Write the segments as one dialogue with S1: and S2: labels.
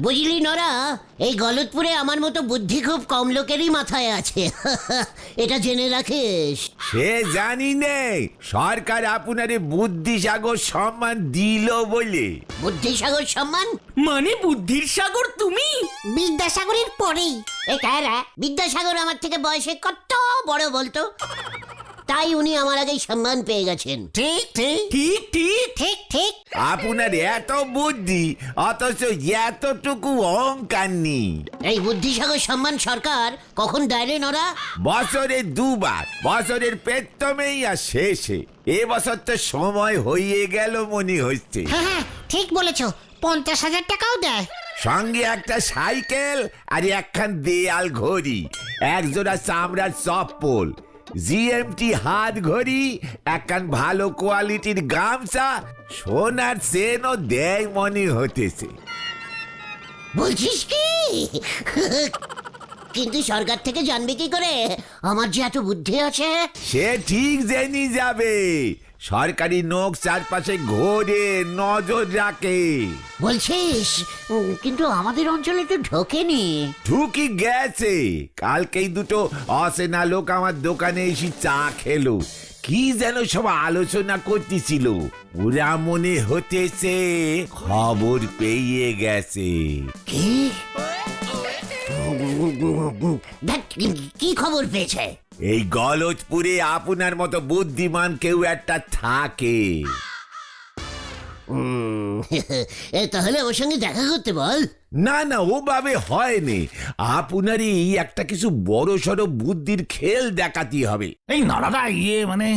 S1: বুঝলি নরা, এই গলতপুরে আমার মতো বুদ্ধি খুব কম লোকেরই মাথায় আছে। এটা জেনে রাখিস।
S2: সে জানি নেই, সরকার আপনারে বুদ্ধিসাগর সম্মান দিল বলে।
S1: বুদ্ধিসাগর সম্মান
S3: মানে বুদ্ধির সাগর তুমি?
S1: বিদ্যাসাগরের পরেই। এ কারা? বিদ্যাসাগর আমার থেকে বয়সে কত বড় বলতো, তাই উনি আমার আগেই সম্মান পেয়ে গেছেন।
S3: ঠিক ঠিক ঠিক ঠিক
S1: ঠিক ঠিক।
S2: আপনার এত বুদ্ধি অথচ এতটুকু অহংকার নেই।
S1: এই বুদ্ধিসাগর সম্মান সরকার কখন দেয় রে নরা?
S2: বছরে দুবার, বছরের প্রথমেই আর শেষে। এবছর তো সময় হয়ে গেল মনে হচ্ছে।
S1: হ্যাঁ ঠিক বলেছো, 50,000 টাকাও দেয়।
S2: সঙ্গে একটা সাইকেল আর একখান দেয়াল ঘড়ি, একজোড়া চামড়ার চপ্পল, জিএমটি হাত ঘড়ি, একখান ভালো কোয়ালিটির গামছা, সোনার চেনও দেয় মনে হতেছে।
S1: বলছিস কি? কিন্তু সরকার থেকে জানবে কি করে আমার যে এত বুদ্ধি আছে?
S2: সে ঠিক জেনে যাবে, সরকারি নোক চারপাশে ঘোরে, নজর রাখে।
S1: বলছিস? কিন্তু আমাদের অঞ্চলে তো ঢোকেনি।
S2: ঢুকি গেছে, কালকেই দুটো অচেনা লোক আমার দোকানে এসে চা খেলো, কি যেন সব আলোচনা করতেছিল। ওরা মনে হতেছে খবর পেয়ে গেছে।
S1: কি? ধ্যাৎ, কি খবর পেয়েছে?
S2: এই গলতপুরে আপনার মতো বুদ্ধিমান কেউ একটা থাকে।
S1: তাহলে ওর সঙ্গে দেখা করতে বল।
S2: না না, ওভাবে হয়নি, আপনার এই একটা কিছু বড় সড়ো বুদ্ধির খেল দেখাতে হবে।
S3: এই নরাদা মানে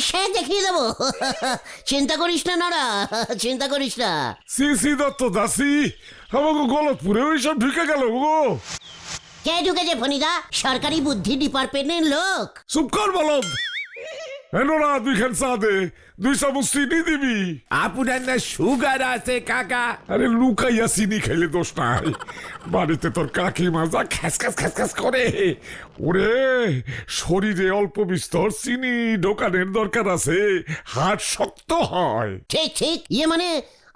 S1: সে দেখিয়ে দেবো। চিন্তা করিস না নরা, চিন্তা করিস না।
S4: সিসি দত্ত দাসি আমাকে গলতপুরে ওইসব ঢুকে গেল গো।
S1: কে ঢুকেছে ফণিদা? সরকারি বুদ্ধি ডিপার্টমেন্টের লোক।
S4: চুপ কর বলদ। এনোরা 2 খান চা দে, 2 চামচ চিনি দিবি।
S2: আপনার না সুগার আছে কাকা?
S4: আরে লুকাইয়া চিনি খাইলে দোষ নাই। বাড়িতে তোর কাকিমা যা খ্যাস খ্যাস খ্যাস খ্যাস করে। ওরে শরীরে অল্প বিস্তর চিনি ঢোকানোর দরকার আছে, হাট শক্ত হয়।
S1: ঠিক ঠিক। মানে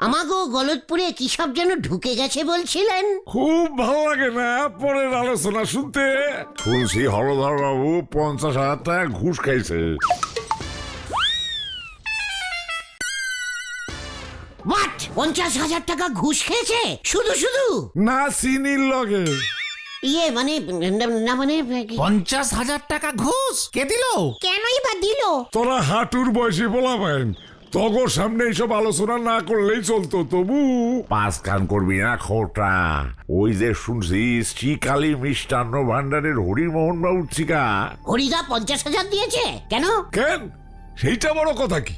S1: আমাগো গলতপুরে কি সব যেন ঢুকে গেছে বলছিলেন।
S4: খুব ভালো লাগে না পরের আলোচনা শুনতে? শুনছি হলধর বাবু 50,000 টাকা ঘুষ খাইছে।
S1: হোয়াট? 50,000 টাকা ঘুষ খেয়েছে শুধু শুধু?
S4: না চিনির লগে।
S1: মানে না মানে
S3: 50,000 টাকা ঘুষ কে দিল?
S1: কেনই বা দিল?
S4: তোরা হাঁটুর বয়সে বলা পাইন, তগর সামনে এইসব আলোচনা না করলেই চলতো। তবু 5 কান করবি না খোটা। ওই যে শুনছি শ্রীকালী মিষ্টান্ন ভান্ডারের হরিমোহন বাবুর চিকা।
S1: হরিদা 50,000 দিয়েছে কেন?
S4: কেন? সেইটা বড় কথা কি?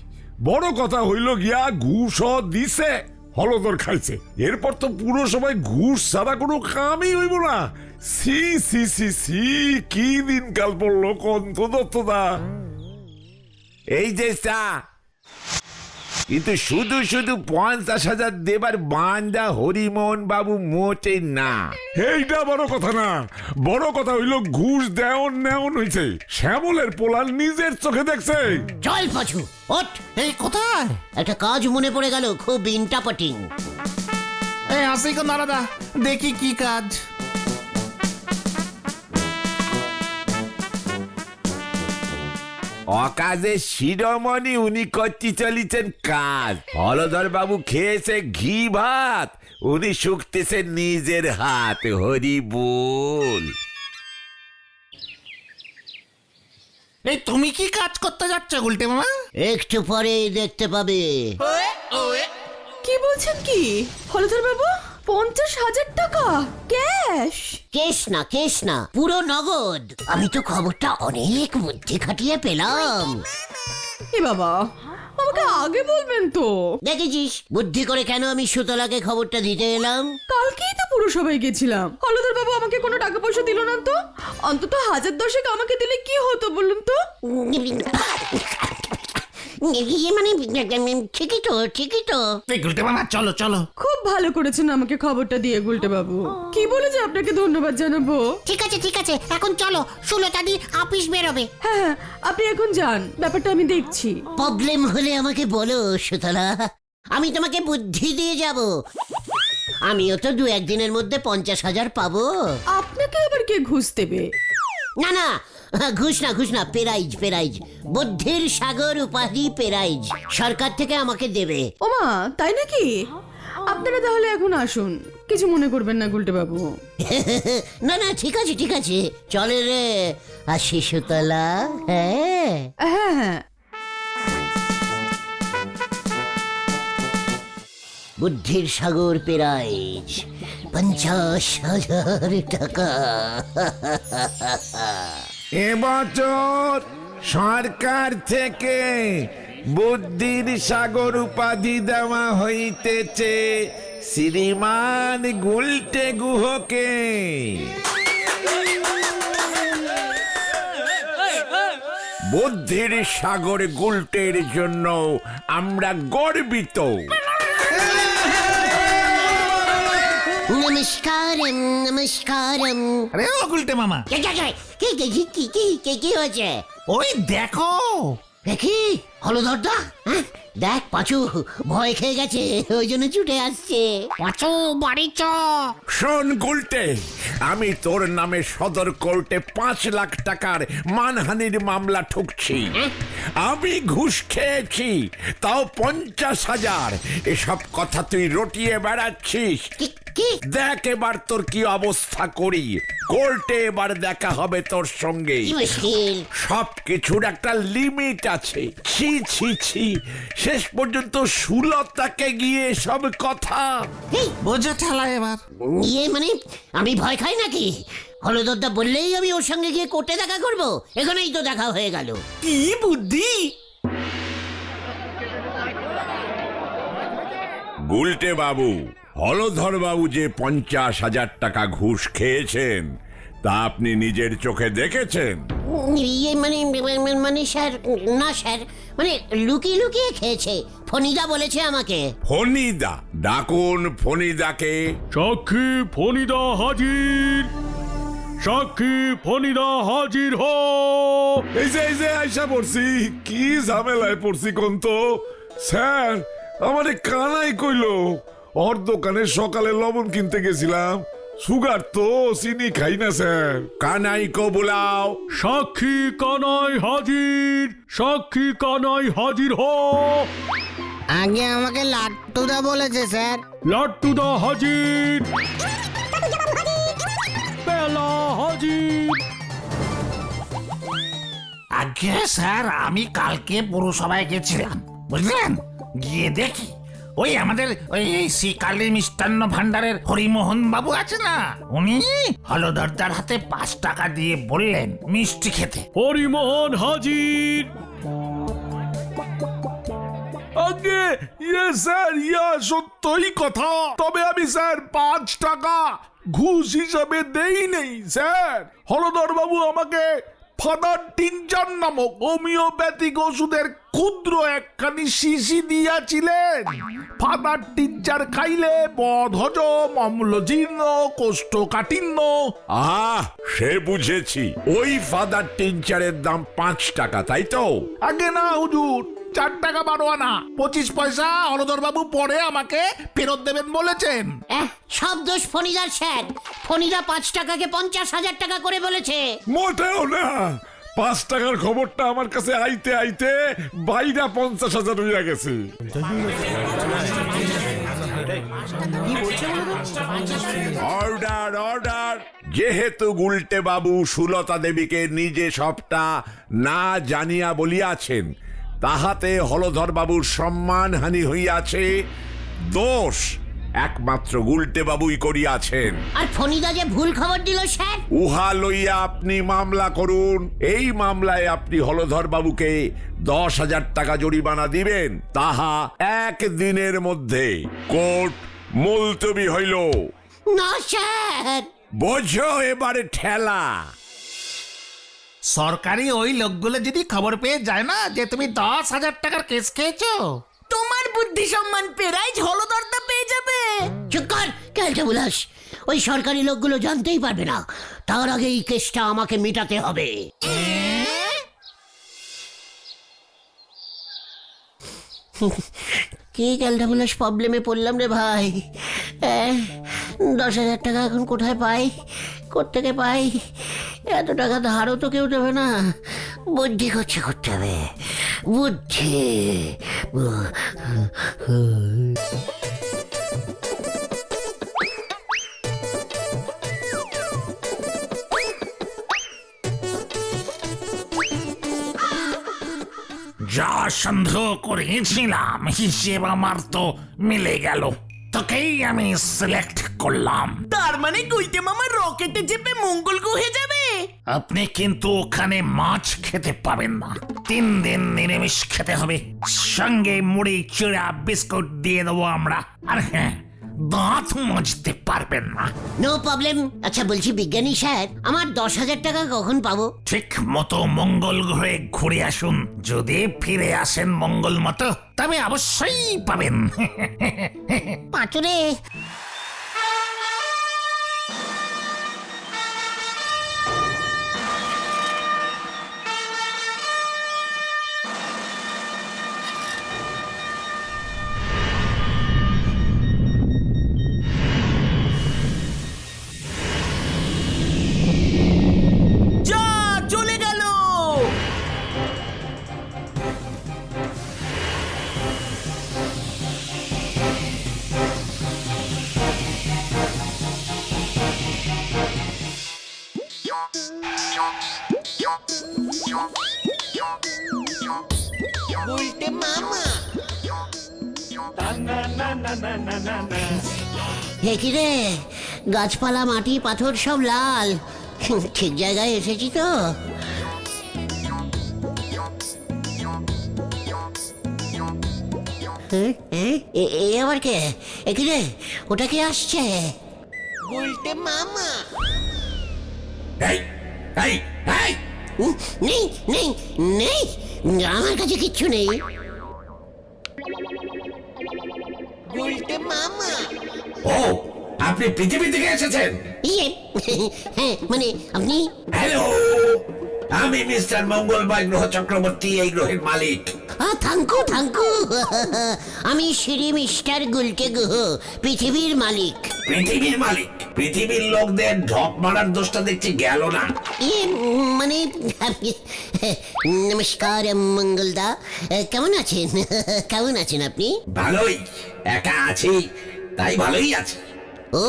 S4: বড় কথা হইল গিয়া ঘুষ দিছে, হলদর খাইছে। এরপর তো পুরো সময় ঘুষ ছাড়া কোনো কামই হইব না। সি সি সি সি, কি দিনকাল পড়লো কন্ত দত্তদা।
S2: এই যে চা, কিন্তু শুধু শুধু 50,000 দেবার বান্দা হরিমোহন বাবু মোটে না।
S4: এইটা বড় কথা না, বড় কথা হইল ঘুষ দেওন নেওন হইছে। শ্যামলের পোলার নিজের চোখে দেখছে।
S1: চল পাছু ওঠ।
S3: এই কোথায়?
S1: একটা কাজ মনে পড়ে গেল, খুব ইন্টারেস্টিং।
S3: এই আসি গো নরাদা, দেখি কি কাজ।
S2: অকাজে শিরোমণি উনি করতে চলিছেন কাজ। হলধর বাবু খেয়েছে ঘি ভাত, উনি শুকতেছে নিজের হাত। হরি বল।
S3: এই তুমি কি কাজ করতে যাচ্ছ গুলটে মামা?
S1: একটু পরেই দেখতে পাবে।
S5: কি বলছেন কি হলধর বাবু? 50,000 টাকা ক্যাশ?
S1: কেস না পুরো নগদ। আমি তো খবরটা অনেক বুদ্ধি খাটিয়ে পেলাম।
S5: এ বাবা, আমাকে আগে বলবেন তো।
S1: দেখেছিস বুদ্ধি করে কেন আমি সুতলাকে খবরটা দিতে এলাম।
S5: কালকেই তো পুরসভায় গেছিলাম, হলধর বাবু আমাকে কোনো টাকা পয়সা দিল না তো। অন্তত 1010 আমাকে দিলে কি হতো বলুন তো?
S1: মানে ঠিকই তো।
S3: এই গুলটে মামা চলো চলো।
S5: খুব ভালো করেছেন আমাকে খবরটা দিয়ে গুলটে বাবু। কি বলে যে আপনাকে ধন্যবাদ জানাবো।
S1: ঠিক আছে এখন চলো, সুলতাদি অফিস বেরোবে।
S5: হ্যাঁ, আপনি এখন যান, ব্যাপারটা আমি দেখছি।
S1: প্রবলেম হলে আমাকে বলো সুতলা। আমি তোমাকে বুদ্ধি দিয়ে যাব। আমিও তো 2-1 দিনের মধ্যে 50,000 পাবো।
S5: আপনাকে আবার কে ঘুষ দেবে?
S1: না না, ঘুষ না, পেরাইজ। বুদ্ধির সাগর উপাধি পেরাইজ সরকার থেকে আমাকে দেবে।
S5: ওমা, তাই নাকি? আপনারা তাহলে এখন আসুন, কিছু মনে করবেন না গুলটে বাবু।
S1: না না, ঠিক আছে, চলে রে আসি সুতলা। হ্যাঁ
S5: হ্যাঁ হ্যাঁ,
S1: বুদ্ধির সাগর পেরাইজ 50,000 টাকা।
S2: এবছর সরকার থেকে বুদ্ধির সাগর উপাধি দেওয়া হইতেছে শ্রীমান গুলটে গুহকে। বুদ্ধির সাগর গুলটের জন্য আমরা গর্বিত।
S1: নমস্কারম।
S3: আরে ও গুলটে মামা,
S1: কি হয়েছে?
S3: ওই দেখো।
S1: দেখি হলধরদা, দেখ পাঁচু ভয় খেয়ে গেছে, ওই জন্য ছুটে আসছে। পাঁচু বাড়ি চ।
S2: শোন গুলটে, আমি তোর নামে সদর কোর্টে 5 লাখ টাকার মানহানির মামলা ঠুকছি। আমি ঘুষ খেয়েছি, তাও 50,000। এসব কথা তুই রটিয়ে বেড়াচ্ছিস।
S1: কি?
S2: দেখ এবার তোর কি অবস্থা করি। কোর্টে এবার দেখা হবে তোর সঙ্গে।
S1: কি মুশকিল?
S2: সব কিছুর একটা লিমিট আছে। ছি, শেষ পর্যন্ত সুলতাকে গিয়ে সব কথা।
S1: এই,
S3: বোঝা ঠেলা এবার।
S1: মানে আমি ভয় খাই নাকি? হলদরদা বললেই আমি ওর সঙ্গে গিয়ে কোর্টে দেখা করব? এখানেই তো দেখা হয়ে গেল।
S3: কি বুদ্ধি!
S2: গুলটে বাবু, হলধর বাবু যে 50,000 টাকা ঘুষ খেয়েছেন তা আপনি নিজের চোখে দেখেছেন?
S1: মানে স্যার, না স্যার, মানে লুকিয়ে খেয়েছে। ফণিদা বলেছে আমাকে।
S2: ফণিদা? ডাকুন ফণিদাকে।
S6: সাক্ষী ফণিদা হাজির, সাক্ষী ফণিদা হাজির হ।
S4: এই যে আইসা পড়ছি, কি ঝামেলায় পড়ছি কোন তো। স্যার, আমারে কানাই কইলো ওর দোকানে সকালে লবণ কিনতে গেছিলাম, সুগার তো চিনি খাই না স্যার।
S2: কানাইকো বুলাও।
S6: সাক্ষী কানাই হাজির, সাক্ষী কানাই হাজির হ।
S7: আগে আমাকে লাট্টুদা বলেছে স্যার।
S6: লাট্টুদা হাজির, পেলা হাজির।
S3: আগে স্যার, আমি কালকে পৌরসভায় গেছিলাম, বুঝলেন? গিয়ে দেখি ওই আমাদের ওই শ্রীকালী মিষ্টান্ন ভান্ডারের হরিমোহন বাবু আছে না, উনি হলদরদার হাতে 5 টাকা দিয়ে বললেন মিষ্টি খেতে।
S6: হরিমোহন হাজির।
S4: আগে স্যার, সত্যই কথা। তবে আমি স্যার 5 টাকা ঘুষ হিসাবে দেই নেই স্যার। হলধর বাবু আমাকে ফাদার টিনচার নামক হোমিওপ্যাথিক ওষুধের ক্ষুদ্র একখানি শিশি দিয়াছিলেন। ফাদার টিনচার খাইলে বদহজম, অম্লজীর্ণ, কোষ্ঠকাঠিন্য।
S2: সে বুঝেছি। ওই ফাদার টিনচারের দাম 5 টাকা, তাই তো?
S3: আগে না হুজুর, 4 টাকা 12 আনা, 25 পয়সা হলধর বাবু পরে আমাকে ফেরত দেবেন বলেছেন।
S1: সব দোষ ফণিদার স্যার। ফণিদা 5 টাকাকে 50,000 টাকা করে বলেছে।
S4: মোটেও না, 5 টাকার খবরটা আমার কাছে আইতে আইতে বাইরা 50,000 হইয়া গেছে।
S2: অর্ডার। যেহেতু গুলটে বাবু সুলতা দেবীকে নিজে সবটা না জানিয়া বলিয়াছেন, তাহাতে হলধর বাবুর সম্মানহানি হইয়াছে। দোষ একমাত্র গুলটে বাবুই করিয়াছেন।
S1: আর ফণিদা যে ভুল খবর দিল স্যার,
S2: উহা লইয়া আপনি মামলা করুন। এই মামলায় আপনি হলধর বাবুকে 10,000 টাকা জরিমানা দিবেন। তাহা 1 দিনের মধ্যে। কোর্ট মুলতবি হইল।
S1: না স্যার।
S2: বোঝো এবারে ঠেলা।
S3: সরকারি ওই লোকগুলো যদি খবর পেয়ে যায় না যে তুমি 10,000 টাকার কেস খেয়েছো,
S5: তোমার বুদ্ধি সম্মান পেরাইজ হলদরদা পেয়ে যাবে।
S1: চুপ কর কেলটে বুলাস। ওই সরকারি লোকগুলো জানতেই পারবে না। তার আগে এই কেসটা আমাকে মেটাতে হবে। কি ক্যালটাবুলাস প্রবলেমে পড়লাম রে ভাই। 10,000 টাকা এখন কোথায় পাই, কোত্থেকে পাই? এত টাকা ধারও তো কেউ দেবে না। বুদ্ধি করতে হবে, বুদ্ধি।
S3: যা সন্দেহ করেছিলাম হিসেব আমার তো মিলে গেল, তোকেই আমি সিলেক্ট করলাম।
S8: তার মানে গুলটে মামা রকেটে চেপে মঙ্গল গ্রহে যাবে?
S3: আপনি কিন্তু ওখানে মাছ খেতে পাবেন না, 3 দিন নিরামিষ খেতে হবে। সঙ্গে মুড়ি চিড়া বিস্কুট দিয়ে দেবো আমরা। আর হ্যাঁ, দাঁত মাজতে পারবেন না।
S1: No problem. আচ্ছা বলছি বিজ্ঞানী স্যার, আমার 10,000 টাকা কখন পাবো?
S3: ঠিক মতো মঙ্গল গ্রহে ঘুরে আসুন, যদি ফিরে আসেন মঙ্গল মতো তবে অবশ্যই পাবেন।
S1: পাঁচুরে।
S8: যা চলে গেল। গুলটে মামা।
S1: হে কি রে, গাছপালা মাটি পাথর সব লাল। ঠিক জায়গায় এসেছি তো? এ আবার কে? এ কি রে, ওটা কে আসছে?
S8: গুলটে মামা।
S2: এই এই এই
S1: নেই নেই নেই, আমার কাছে কিচ্ছু নেই।
S8: গুলটে মামা।
S2: ও, আপনি পৃথিবী থেকে এসেছেন?
S1: ইয়ে, হ্যাঁ মানে আপনি?
S2: হ্যালো, আমি মিস্টার মঙ্গলময় গ্রহ চক্রবর্তী, এই গ্রহের মালিক।
S1: Thank you thank you. আমি শ্রী মিস্টার গুলটে গুহ, পৃথিবীর মালিক।
S2: পৃথিবীর মালিক? পৃথিবীর লোকদের ঢপ মারার দোষটা দেখছি গেল না।
S1: ইয়ে মানে নমস্কার মঙ্গলদা, কেমন আছেন? কেমন আছেন আপনি?
S2: ভালোই, একা আছি তাই ভালোই আছে।
S1: ও,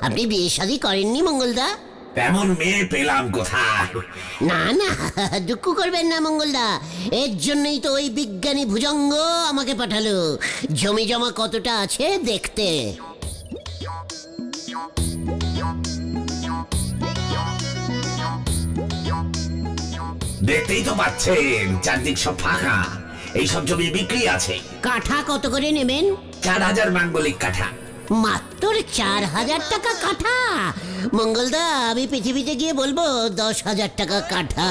S1: আপনি বিয়ে শাদী করেননি মঙ্গলদা?
S2: তেমন মেয়ে পেলাম কোথায়?
S1: না না, দুঃখ করবেন না মঙ্গলদা, এর জন্যই তো ওই বিজ্ঞানী ভুজঙ্গ আমাকে পাঠালো জমি জমা কতটা আছে দেখতে।
S2: দেখতেই তো পাচ্ছেন চারদিক সব ফাঁকা, এইসব জমি বিক্রি আছে।
S1: কাঠা কত করে নেবেন?
S2: 4,000 মাঙ্গলিক কাঠা।
S1: মাত্র 4,000 টাকা কাঠা? মঙ্গলদা, আমি পৃথিবীতে গিয়ে বলবো 10,000 টাকা কাঠা।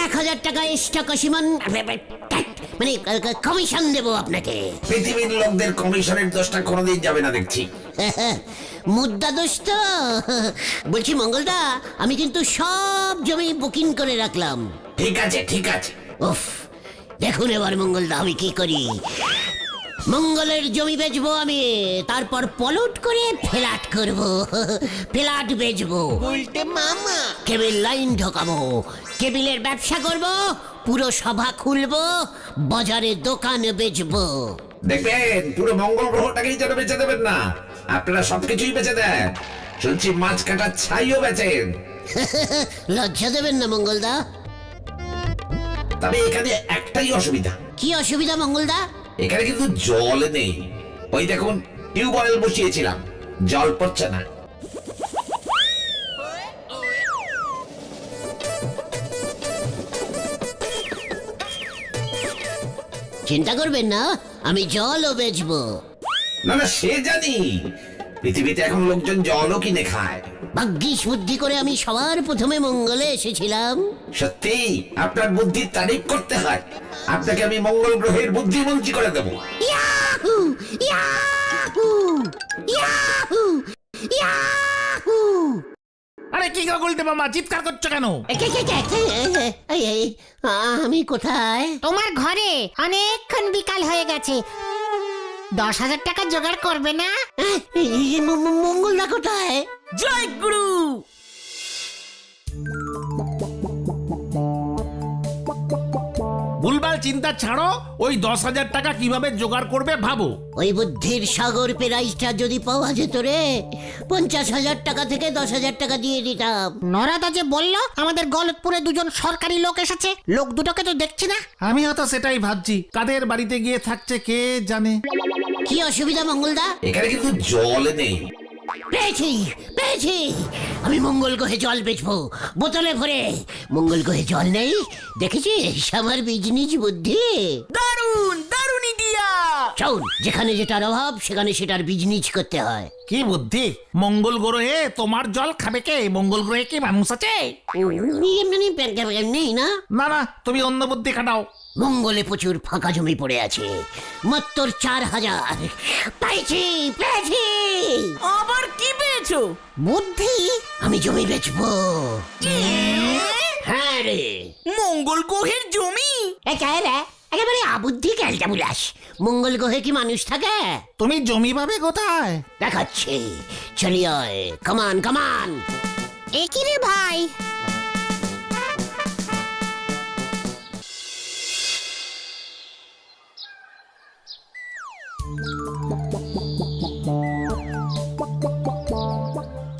S1: 1,000 টাকা এক্সট্রা কমিশন, মানে কমিশন দেবো আপনাকে।
S2: পৃথিবীর লোকদের কমিশনের দোষটা কোনোদিন যাবে না দেখছি।
S1: মুদ্রা দোষ তো। বলছি মঙ্গলদা, আমি কিন্তু সব জমি বুকিং করে রাখলাম।
S2: ঠিক আছে ঠিক আছে।
S1: উফ, দেখুন এবার মঙ্গলদা আমি কি করি। মঙ্গলের জমি বেচবো আমি, তারপর পলট করে ফ্ল্যাট করব, ফ্ল্যাট বেচবো।
S8: গুলটে মামা।
S1: কেবিল লাইন ঢোকাবো, কেবিলের ব্যবসা করব, পুরো সভা খুলবো, বাজারে দোকান বেচবো।
S2: দেখবেন পুরো মঙ্গল গ্রহটাকেই যেন বেঁচে দেবেন না, আপনারা সবকিছুই বেঁচে দেন। শুনছি মাছ কাটার ছাইও বেচেন।
S1: লজ্জা দেবেন না মঙ্গলদা।
S2: তবে এখানে একটাই অসুবিধা।
S1: কি অসুবিধা মঙ্গলদা?
S2: এখানে কিন্তু জল নেই। ওই দেখুন, টিউবওয়েল বসিয়েছিলাম, জল পড়ছে না।
S1: চিন্তা করবেন না, আমি জলও বেচবো।
S2: না না, সে জানি, পৃথিবীতে এখন লোকজন জলও কিনে খায়।
S1: ভাগ্যিস বুদ্ধি করে আমি সবার প্রথমে মঙ্গলে এসেছিলাম।
S2: সত্যি আপনার বুদ্ধির তারিফ করতে হয়। আপনাকে আমি মঙ্গল গ্রহের বুদ্ধিমন্ত্রী করে দেবো।
S1: ইয়াহু! ইয়াহু! ইয়াহু! ইয়াহু!
S3: আরে কি গো গুলটে মামা, চিৎকার করছো কেন?
S1: আমি কোথায়?
S7: তোমার ঘরে অনেকক্ষণ বিকাল হয়ে গেছে। 10,000 টাকা জোগাড় করবে না?
S1: মঙ্গলদা কোথায়?
S8: জয় গুরু।
S3: ভুলভাল চিন্তা ছাড়ো, ওই 10,000 টাকা কিভাবে জোগাড় করবে ভাবো।
S1: ওই বুদ্ধির সাগর প্রাইজটা যদি পাওয়া যেত রে, 50,000 টাকা থেকে 10,000 টাকা দিয়ে দিতাম।
S7: নরাদা যে বললো আমাদের গলতপুরে 2জন সরকারি লোক এসেছে, লোক দুটোকে তো দেখছি না।
S3: আমিও তো সেটাই ভাবছি, কাদের বাড়িতে গিয়ে থাকছে কে জানে।
S1: কি অসুবিধা মঙ্গলদা?
S2: এখানে কিন্তু জল নেই।
S1: পেয়েছি পেয়েছি, আমি মঙ্গল গ্রহে জল বেচবো বোতলে ভরে। মঙ্গল গ্রহে জল নেই, দেখেছিস আমার বিজনেস বুদ্ধি?
S8: দারুন দারুন ইডিয়া।
S1: চল, যেখানে যেটার অভাব সেখানে সেটার বিজনেস করতে হয়।
S3: কি বুদ্ধি! মঙ্গল গ্রহে তোমার জল খাবে কে? মঙ্গল গ্রহে কি মানুষ আছে?
S1: নেই না?
S3: না না, তুমি অন্য বুদ্ধি খাটাও।
S1: মঙ্গলে প্রচুর ফাঁকা জমি পড়ে আছে, মাত্র 4,000। পেয়েছি পেয়েছি।
S8: আবার কি পেয়েছো?
S1: বুদ্ধি, আমি জমি বেচবো। হ্যাঁ রে,
S8: মঙ্গল গ্রহের জমি?
S1: একেবারে আবুদ্ধি ক্যালটা বুলাস। মঙ্গল গ্রহে কি মানুষ থাকে?
S3: তুমি জমি পাবে কোথায়?
S1: দেখাচ্ছে, চলি আয়, কামান কামান।
S7: একই রে ভাই,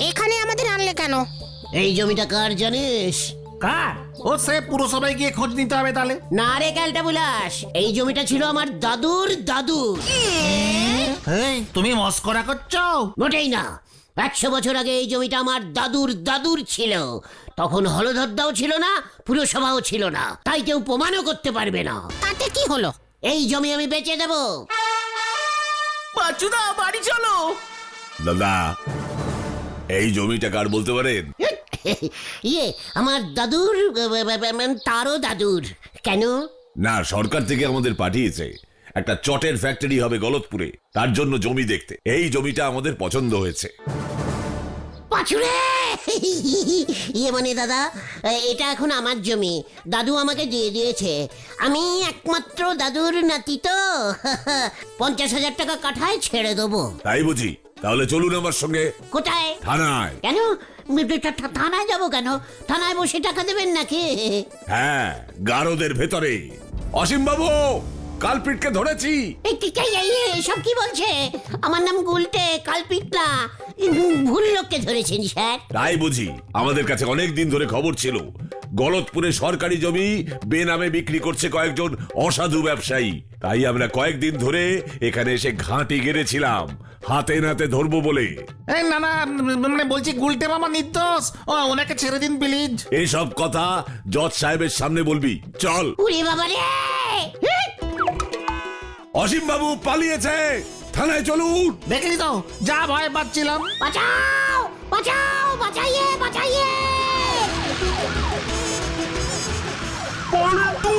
S7: এখানে আমাদের আনলে কেন?
S1: এই জমিটা কার জানিস?
S3: কার? ও সে পুরসভায় গিয়ে খোঁজ নিতে হবে তাহলে।
S1: না রে ক্যালটা বুলাস, এই জমিটা ছিল আমার দাদুর দাদুর।
S3: এই, তুমি মস্করা করছো?
S1: মোটেই না। 100 বছর আগে এই জমিটা আমার দাদুর দাদুর ছিল। তখন হলধরদাও ছিল না, পুরসভাও ছিল না, তাই কেউ প্রমাণও করতে পারবে না।
S7: তাতে কি হলো?
S1: এই জমি আমি বেচে দেব।
S8: পাচুদা বাড়ি চলো।
S2: দাদা, এই জমিটা কার বলতে পারেন?
S1: ইয়ে, আমার দাদুর, তারও দাদুর। কেন?
S2: না, সরকার থেকে আমাদের পাঠিয়েছে, একটা চটের ফ্যাক্টরি হবে গলতপুরে, তার জন্য জমি দেখতে। এই জমিটা আমাদের পছন্দ হয়েছে।
S1: পাচুরে, ইয়ে মানে দাদা, এটা এখন আমার জমি, দাদু আমাকে দিয়ে দিয়েছে। আমি একমাত্র দাদুর নাতি তো। 50,000 টাকা কাঠায় ছেড়ে দেবো।
S2: তাই বুঝি? তাহলে চলুন আমার সঙ্গে।
S1: কোথায়?
S2: থানায়।
S1: কেন? থানায় যাবো কেন? থানায় বসে টাকা দেবেন নাকি?
S2: হ্যাঁ, গারদের ভেতরে। অসীম বাবু, কালপিটকে ধরেছি।
S1: সব কি বলছে? আমার নাম গুলটে, কালপিট না। ভুল লোককে ধরেছেন স্যার।
S2: তাই বুঝি? আমাদের কাছে অনেক দিন ধরে খবর ছিল, গলতপুরে সরকারি জমি বেনামে বিক্রি করছে কয়েকজন অসাধু ব্যবসায়ী। তাই আমরা কয়েকদিন ধরে এখানে এসে ঘাঁটি গেড়েছিলাম, হাতে নাতে ধরবো বলে।
S3: এই না না, মানে বলছি গুলটে মামা নির্দোষ, ওনাকে ছেড়ে দিন প্লিজ।
S2: এইসব কথা জজ সাহেবের সামনে বলবি। চল।
S1: উরে বাবা রে!
S2: অসীম বাবু পালিয়েছে, থানায় চলুন।
S3: দেখলি তো, যা ভয় পাচ্ছিলাম।
S1: বাঁচাও বাঁচাও, বাঁচাইয়ে বাঁচাইয়ে।
S4: পল্টু,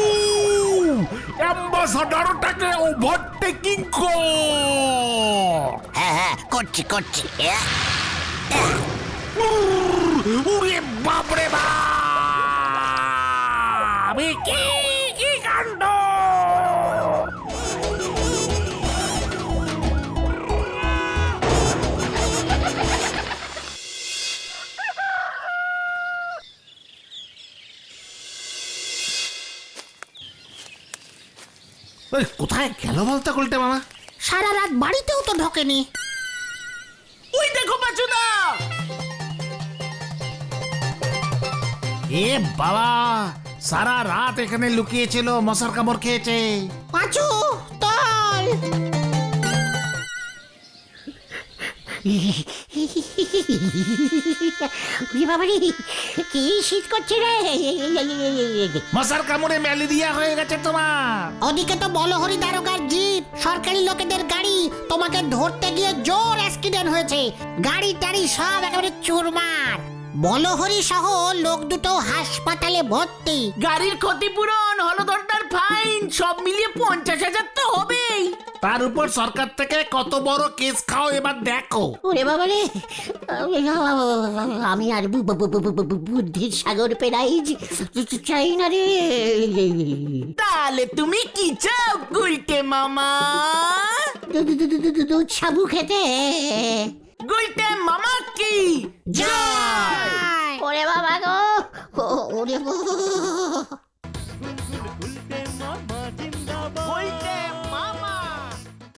S4: অ্যাম্বাসাডারটাকে ওভারটেকিং কর।
S1: হ্যাঁ হ্যাঁ, করছি করছি।
S3: উরে বাপরে বাপ! কি কি কাণ্ড! কোথায় গেল বলতে গুলটে মামা?
S7: সারা রাত বাড়িতেও তো ঢোকেনি।
S8: ওই দেখো পাচুদা।
S3: এ বাবা, সারা রাত এখানে লুকিয়েছিল, মশার কামড় খেয়েছে।
S7: পাঁচু, তল।
S1: কি শীত করছে রে!
S3: মশার কামড়ে ম্যালেরিয়া হয়ে গেছে তোমার।
S7: ওদিকে তো বলহরি দারোগার জিপ, সরকারি লোকেদের গাড়ি, তোমাকে ধরতে গিয়ে জোর অ্যাক্সিডেন্ট হয়েছে। গাড়ি টাড়ি সব একেবারে চুরমার। বলহরি সহ লোক দুটো হাসপাতালে ভর্তি।
S8: গাড়ির ক্ষতিপূরণ, হলদরদার ফাইন সব মিলিয়ে 50,000 তো হবেই।
S3: তার উপর সরকার থেকে কত বড় কেস খাও এবার দেখো।
S1: ওরে বাবা রে, আমি আর বুদ্ধির সাগর পেরাই চাই না রে।
S8: তাহলে তুমি কি চাও গুলটে মামা?
S1: দুধ সাবু খেতে।
S8: গুলটে মামা কি
S7: জয়।
S1: ওরে বাবা গো, ওরে বাবা।